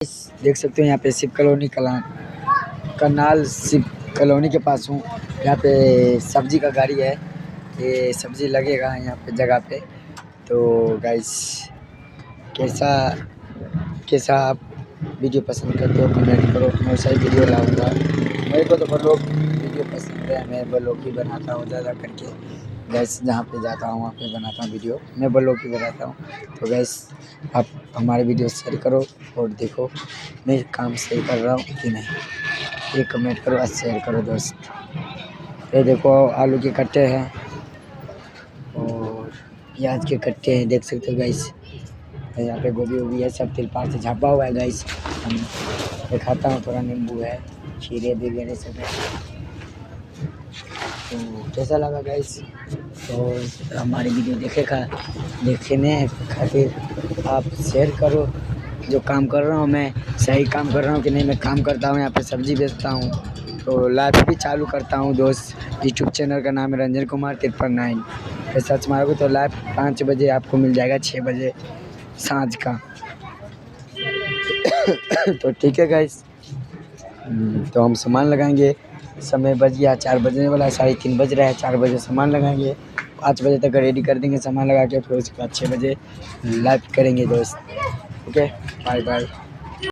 देख सकते हो यहाँ पे शिव कॉलोनी कनाल शिव कॉलोनी के पास हूँ। यहाँ पे सब्जी का गाड़ी है, ये सब्जी लगेगा यहाँ पे जगह पे। तो गाइस कैसा कैसा आप वीडियो पसंद करते हो कमेंट करो। मैं सही वीडियो लाऊंगा। मेरे को तो ब्लॉग वीडियो पसंद है, मैं ब्लॉग ही बनाता हूँ ज़्यादा करके। गैस जहाँ पे जाता हूँ वहाँ पे बनाता हूँ वीडियो, मैं ब्लॉग ही बनाता हूँ। तो गैस आप हमारे वीडियो शेयर करो और देखो मैं काम सही कर रहा हूँ कि नहीं, ये कमेंट करो और शेयर करो दोस्त। ये देखो आलू के कट्टे हैं और प्याज के कट्टे हैं, देख सकते हो गाइस। यहाँ पे गोभी वोभी है, सब तिरपाल से झाँपा हुआ है गाइस। हम दिखाता हूँ, थोड़ा नींबू है, खीरे वगैरह सब है। तो कैसा लगा गाइस, और हमारी वीडियो देखने खातिर आप शेयर करो। जो काम कर रहा हूँ मैं सही काम कर रहा हूँ कि नहीं। मैं काम करता हूँ यहाँ पे, सब्जी बेचता हूँ, तो लाइव भी चालू करता हूँ दोस्त। यूट्यूब चैनल का नाम है रंजन कुमार 399। फिर सर्च मारोगे तो लाइव 5 बजे आपको मिल जाएगा, 6 बजे सांझ का। तो ठीक है गाइस, तो हम सामान लगाएंगे। समय बज गया 4 बजने वाला है, 3:30 बज रहा है। 4 बजे सामान लगाएंगे, 5 बजे तक रेडी कर देंगे सामान लगा के। फिर उसके बाद 6 बजे लाइव करेंगे दोस्त। Okay, bye bye.